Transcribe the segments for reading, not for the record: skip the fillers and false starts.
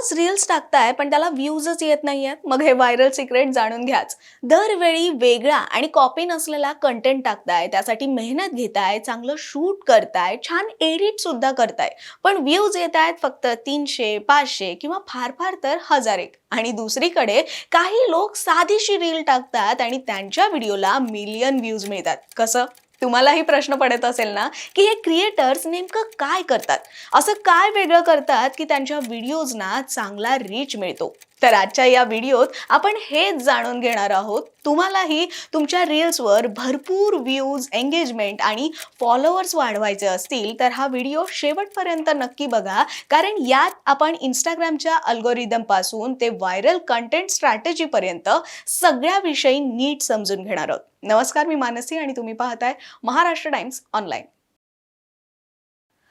रोज reels टाकताय पण त्याला व्ह्यूजच येत नाहीयेत. मग हे व्हायरल सिक्रेट जाणून घ्याच. दरवेळी वेगळा आणि कॉपी नसलेला कंटेंट टाकताय, त्यासाठी मेहनत घेताय, चांगलं शूट करताय, छान एडिट सुद्धा करताय, पण व्ह्यूज येत आहेत फक्त 300, 500 किंवा फार फार तर 1000 आणि दुसरीकडे काही लोक साधीशी रील टाकतात आणि त्यांच्या व्हिडिओला मिलियन व्ह्यूज मिळतात. कसं? तुम्हालाही प्रश्न पडत असेल ना, की हे क्रिएटर्स नेमकं काय करतात, असं काय वेगळं करतात की त्यांच्या व्हिडिओजना चांगला रीच मिळतो. तर आजच्या या व्हिडिओत आपण हेच जाणून घेणार आहोत. तुम्हालाही तुमच्या रील्सवर भरपूर व्ह्यूज, एंगेजमेंट आणि फॉलोअर्स वाढवायचे असतील तर हा व्हिडिओ शेवटपर्यंत नक्की बघा, कारण यात आपण इंस्टाग्रामच्या अल्गोरिदम पासून ते व्हायरल कंटेंट स्ट्रॅटेजी पर्यंत सगळ्या विषयी नीट समजून घेणार आहोत. नमस्कार, मी मानसी आणि तुम्ही पाहताय महाराष्ट्र टाइम्स ऑनलाईन.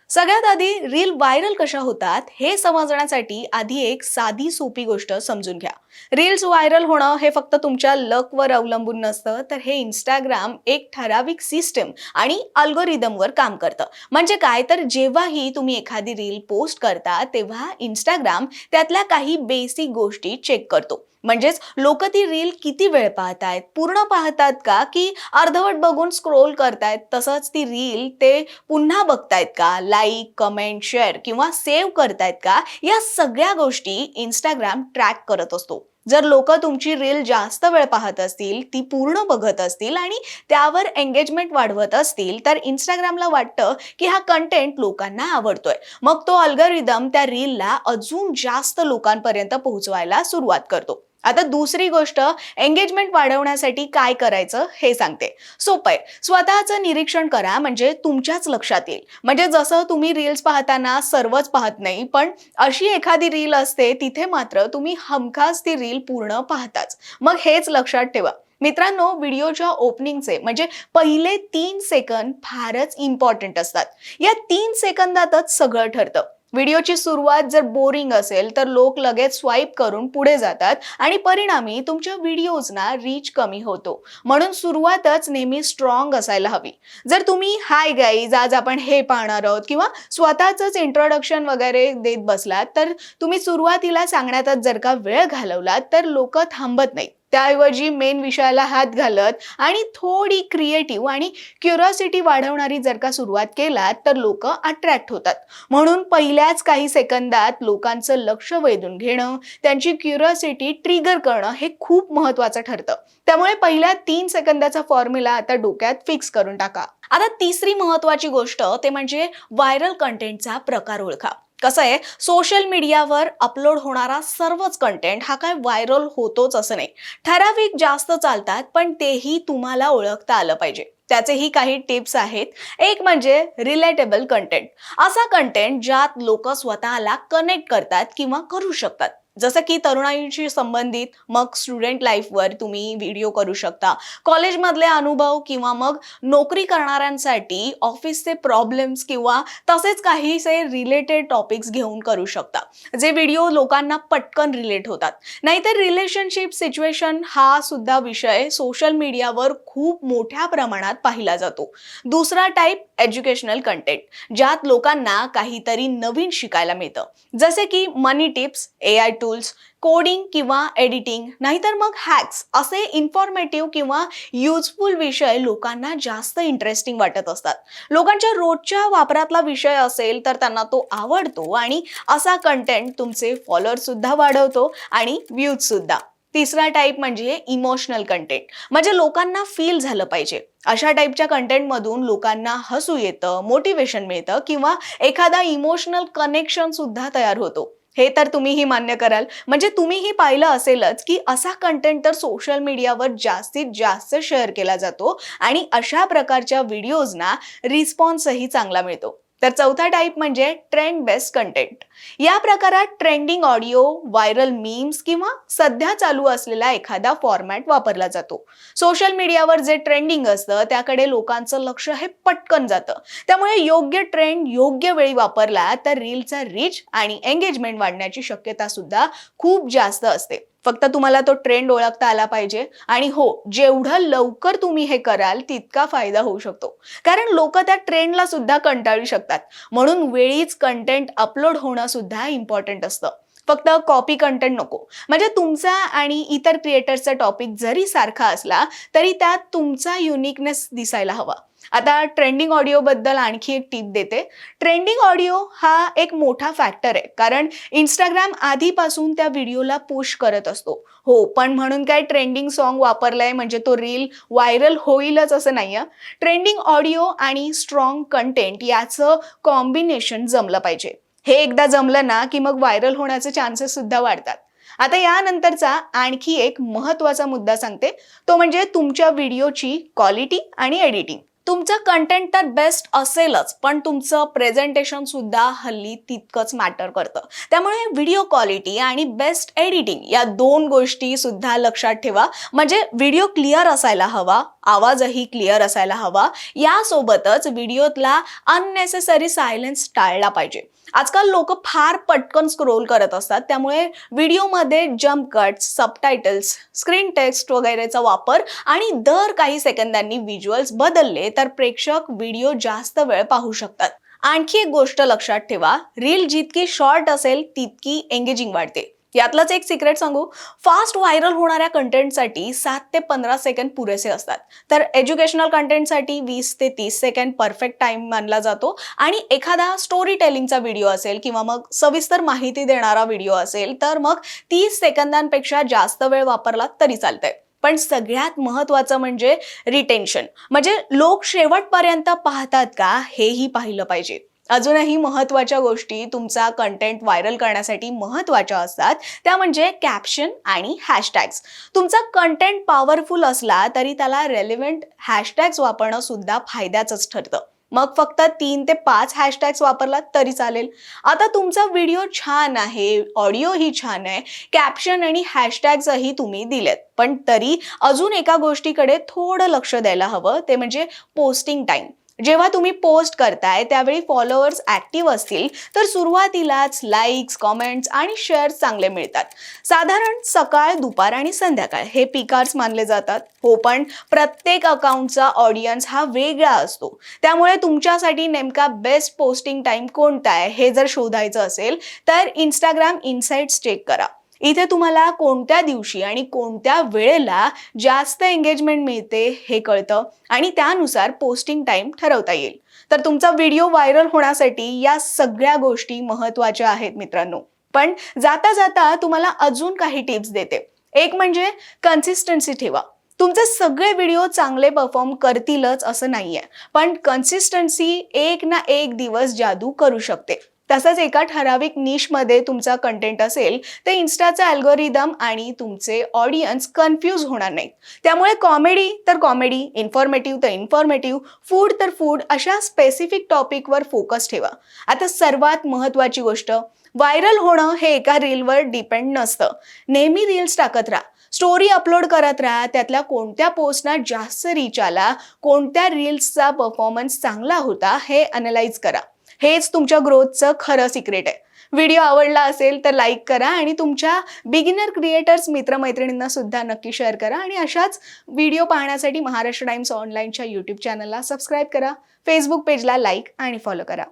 सगळ्यात आधी रील व्हायरल कशा होतात हे समजण्यासाठी आधी एक साधी सोपी गोष्ट समजून घ्या. रील्स व्हायरल होणं हे फक्त तुमच्या लकवर अवलंबून नसतं, तर हे इंस्टाग्राम एक ठराविक सिस्टम आणि अल्गोरिदमवर काम करतं. म्हणजे काय, तर जेव्हाही तुम्ही एखादी रील पोस्ट करता तेव्हा इंस्टाग्राम त्यातल्या काही बेसिक गोष्टी चेक करतो. म्हणजेच लोक ती रील किती वेळ पाहतायत, पूर्ण पाहतात का की अर्धवट बघून स्क्रोल करतायत, तसंच ती रील ते पुन्हा बघतायत का, लाईक, कमेंट, शेअर किंवा सेव्ह करतायत का, या सगळ्या गोष्टी इंस्टाग्राम ट्रॅक करत असतो. जर लोक तुमची रील जास्त वेळ पाहत असतील, ती पूर्ण बघत असतील आणि त्यावर एंगेजमेंट वाढवत असतील, तर इंस्टाग्रामला वाटतं की हा कंटेंट लोकांना आवडतोय. मग तो अल्गोरिदम त्या रीलला अजून जास्त लोकांपर्यंत पोहोचवायला सुरुवात करतो. आता दुसरी गोष्ट, एंगेजमेंट वाढवण्यासाठी काय करायचं हे सांगते. सोपं आहे. स्वतःचं निरीक्षण करा, म्हणजे तुमच्याच लक्षात येईल. म्हणजे जसं तुम्ही रील्स पाहताना सर्वच पाहत नाही, पण अशी एखादी रील असते तिथे मात्र तुम्ही हमखास ती रील पूर्ण पाहताच. मग हेच लक्षात ठेवा. मित्रांनो, व्हिडिओच्या ओपनिंगचे म्हणजे पहिले 3 सेकंद फारच इम्पॉर्टंट असतात. या 3 सेकंदातच सगळं ठरतं. व्हिडिओची सुरुवात जर बोरिंग असेल तर लोक लगेच स्वाईप करून पुढे जातात आणि परिणामी तुमच्या व्हिडिओजना रीच कमी होतो. म्हणून सुरुवातच नेहमी स्ट्रॉंग असायला हवी. जर तुम्ही हाय गाईज, आज आपण हे पाहणार आहोत किंवा स्वतःच इंट्रोडक्शन वगैरे देत बसलात, तर तुम्ही सुरुवातीला सांगण्यातच जर का वेळ घालवलात तर लोक थांबत नाहीत. त्याऐवजी मेन विषयाला हात घालत आणि थोडी क्रिएटिव्ह आणि क्युरिओसिटी वाढवणारी जर का सुरुवात केलात तर लोक अट्रॅक्ट होतात. म्हणून पहिल्याच काही सेकंदात लोकांचं लक्ष वेधून घेणं, त्यांची क्युरिओसिटी ट्रिगर करणं हे खूप महत्त्वाचं ठरतं. त्यामुळे पहिल्या 3 सेकंदाचा फॉर्म्युला आता डोक्यात फिक्स करून टाका. आता तिसरी महत्त्वाची गोष्ट ते म्हणजे व्हायरल कंटेंटचा प्रकार ओळखा. कसं आहे, सोशल मीडियावर अपलोड होणारा सर्वच कंटेंट हा काय व्हायरल होतोच असं नाही. ठराविक जास्त चालतात, पण तेही तुम्हाला ओळखता आलं पाहिजे. त्याचेही काही टिप्स आहेत. एक म्हणजे रिलेटेबल कंटेंट. असा कंटेंट ज्यात लोक स्वतःला कनेक्ट करतात किंवा करू शकतात. जसं की तरुणाईशी संबंधित, मग स्टुडंट लाईफवर तुम्ही व्हिडिओ करू शकता, कॉलेजमधले अनुभव किंवा मग नोकरी करणाऱ्यांसाठी ऑफिसचे प्रॉब्लेम्स किंवा तसेच काहीसे रिलेटेड टॉपिक्स घेऊन करू शकता, जे व्हिडिओ लोकांना पटकन रिलेट होतात. नाहीतर रिलेशनशिप सिच्युएशन हा सुद्धा विषय सोशल मीडियावर खूप मोठ्या प्रमाणात पाहिला जातो. दुसरा टाईप एज्युकेशनल कंटेंट, ज्यात लोकांना काहीतरी नवीन शिकायला मिळतं, जसे की मनी टिप्स, AI टूल्स, कोडिंग किंवा एडिटिंग, नाहीतर मग हॅक्स, असे इन्फॉर्मेटिव्ह किंवा युजफुल विषय लोकांना जास्त इंटरेस्टिंग वाटत असतात. लोकांच्या रोजच्या वापरातला विषय असेल तर त्यांना तो आवडतो आणि असा कंटेंट तुमचे फॉलोअर सुद्धा वाढवतो आणि व्ह्यूज सुद्धा. तिसरा टाईप म्हणजे इमोशनल कंटेंट, म्हणजे लोकांना फील झालं पाहिजे. अशा टाईपच्या कंटेंटमधून लोकांना हसू येतं, मोटिवेशन मिळतं किंवा एखादा इमोशनल कनेक्शन सुद्धा तयार होतो. हे तर तुम्हीही मान्य कराल. म्हणजे तुम्हीही पाहिलं असेलच की असा कंटेंट तर सोशल मीडियावर जास्तीत जास्त शेअर केला जातो आणि अशा प्रकारच्या व्हिडिओजना रिस्पॉन्सही चांगला मिळतो. तर चौथा टाईप म्हणजे ट्रेंड बेस्ड कंटेंट. या प्रकारात ट्रेंडिंग ऑडिओ, व्हायरल मीम्स किंवा सध्या चालू असलेला एखादा फॉर्मॅट वापरला जातो. सोशल मीडियावर जे ट्रेंडिंग असतं त्याकडे लोकांचं लक्ष हे पटकन जातं. त्यामुळे योग्य ट्रेंड योग्य वेळी वापरला तर रीलचा रीच आणि एंगेजमेंट वाढण्याची शक्यता सुद्धा खूप जास्त असते. फक्त तुम्हाला तो ट्रेंड ओळखता आला पाहिजे. आणि हो, जेवढं लवकर तुम्ही हे कराल तितका फायदा होऊ शकतो, कारण लोक त्या ट्रेंडला सुद्धा कंटाळू शकतात. म्हणून वेळीच कंटेंट अपलोड होणं सुद्धा इम्पॉर्टंट असतं. फक्त कॉपी कंटेंट नको. म्हणजे तुमचा आणि इतर क्रिएटर्सचा टॉपिक जरी सारखा असला तरी त्यात तुमचा युनिकनेस दिसायला हवा. आता ट्रेंडिंग ऑडिओ बद्दल आणखी एक टिप देते. ट्रेंडिंग ऑडिओ हा एक मोठा फॅक्टर आहे, कारण इंस्टाग्राम आधीपासून त्या व्हिडिओला पुश करत असतो. हो, पण म्हणून काय ट्रेंडिंग सॉन्ग वापरलंय म्हणजे तो रील व्हायरल होईलच असं नाहीये. ट्रेंडिंग ऑडिओ आणि स्ट्रॉंग कंटेंट याचं कॉम्बिनेशन जमलं पाहिजे. हे एकदा जमलं ना की मग व्हायरल होण्याचे चान्सेस सुद्धा वाढतात. आता यानंतरचा आणखी एक महत्त्वाचा मुद्दा सांगते, तो म्हणजे तुमच्या व्हिडिओची क्वालिटी आणि एडिटिंग. तुमचं कंटेंट तर बेस्ट असेलच, पण तुमचं प्रेझेंटेशन सुद्धा हल्ली तितकंच मॅटर करतं. त्यामुळे व्हिडिओ क्वालिटी आणि बेस्ट एडिटिंग या दोन गोष्टी सुद्धा लक्षात ठेवा. म्हणजे व्हिडिओ क्लिअर असायला हवा, आवाजही क्लिअर असायला हवा, यासोबतच व्हिडिओतला अननेसेसरी सायलेन्स टाळला पाहिजे. आजकाल लोक फार पटकन स्क्रोल करत असतात, त्यामुळे व्हिडिओमध्ये jump cuts, subtitles, screen text वगैरेचा वापर आणि दर काही सेकंदांनी व्हिज्युअल्स बदलले तर प्रेक्षक व्हिडिओ जास्त वेळ पाहू शकतात. आणखी एक गोष्ट लक्षात ठेवा, रील जितकी शॉर्ट असेल तितकी एंगेजिंग वाढते. यातलंच एक सिक्रेट सांगू, फास्ट व्हायरल होणाऱ्या कंटेंटसाठी 7 ते 15 सेकंद पुरेसे असतात, तर एज्युकेशनल कंटेंटसाठी 20 ते 30 सेकंद परफेक्ट टाइम मानला जातो. आणि एखादा स्टोरी टेलिंगचा व्हिडिओ असेल किंवा मग सविस्तर माहिती देणारा व्हिडिओ असेल तर मग 30 सेकंदांपेक्षा जास्त वेळ वापरला तरी चालतंय. पण सगळ्यात महत्त्वाचं म्हणजे रिटेन्शन, म्हणजे लोक शेवटपर्यंत पाहतात का हेही पाहिलं पाहिजे. अजूनही महत्त्वाच्या गोष्टी तुमचा कंटेंट व्हायरल करण्यासाठी महत्त्वाच्या असतात, त्या म्हणजे कॅप्शन आणि हॅशटॅग्स. तुमचा कंटेंट पॉवरफुल असला तरी त्याला रेलेव्हंट हॅशटॅग्स वापरणं सुद्धा फायद्याचंच ठरतं. मग फक्त 3 ते 5 हॅशटॅग्स वापरलात तरी चालेल. आता तुमचा व्हिडिओ छान आहे, ऑडिओही छान आहे, कॅप्शन आणि हॅशटॅग्सही तुम्ही दिलेत, पण तरी अजून एका गोष्टीकडे थोडं लक्ष द्यायला हवं, ते म्हणजे पोस्टिंग टाइम. जेव्हा तुम्ही पोस्ट करताय त्यावेळी फॉलोअर्स ऍक्टिव्ह असतील तर सुरुवातीलाच लाईक्स, कॉमेंट्स आणि शेअर्स चांगले मिळतात. साधारण सकाळ, दुपार आणि संध्याकाळ हे पीक आवर्स मानले जातात. हो, पण प्रत्येक अकाउंटचा ऑडियन्स हा वेगळा असतो, त्यामुळे तुमच्यासाठी नेमका बेस्ट पोस्टिंग टाइम कोणता आहे हे जर शोधायचं असेल तर इंस्टाग्राम इनसाइट्स चेक करा. इथे तुम्हाला कोणत्या दिवशी आणि कोणत्या वेळेला जास्त एंगेजमेंट मिळते हे कळतं आणि त्यानुसार पोस्टिंग टाइम ठरवता येईल. तर तुमचा व्हिडिओ व्हायरल होण्यासाठी या सगळ्या गोष्टी महत्त्वाच्या आहेत मित्रांनो. पण जाता जाता तुम्हाला अजून काही टिप्स देते. एक म्हणजे कन्सिस्टन्सी ठेवा. तुमचे सगळे व्हिडिओ चांगले परफॉर्म करतीलच असं नाहीये, पण कन्सिस्टन्सी एक ना एक दिवस जादू करू शकते. तसंच एका ठराविक निशमध्ये तुमचा कंटेंट असेल तर इन्स्टाचा अल्गोरिदम आणि तुमचे ऑडियन्स कन्फ्यूज होणार नाहीत. त्यामुळे कॉमेडी तर कॉमेडी, इन्फॉर्मेटिव्ह तर इन्फॉर्मेटिव्ह, फूड तर फूड, अशा स्पेसिफिक टॉपिकवर फोकस ठेवा. आता सर्वात महत्त्वाची गोष्ट, व्हायरल होणं हे एका रीलवर डिपेंड नसतं. नेहमी रील्स टाकत राहा, स्टोरी अपलोड करत राहा, त्यातल्या कोणत्या पोस्टना जास्त रीच आला, कोणत्या रील्सचा परफॉर्मन्स चांगला होता हे अनलाइज करा. हेच तुमच्या ग्रोथचं खरं सिक्रेट आहे. व्हिडिओ आवडला असेल तर लाईक करा आणि तुमच्या बिगिनर क्रिएटर्स मित्रमैत्रिणींना सुद्धा नक्की शेअर करा. आणि अशाच व्हिडिओ पाहण्यासाठी महाराष्ट्र टाइम्स ऑनलाईनच्या यूट्यूब चॅनलला सबस्क्राईब करा, फेसबुक पेजला लाईक आणि फॉलो करा.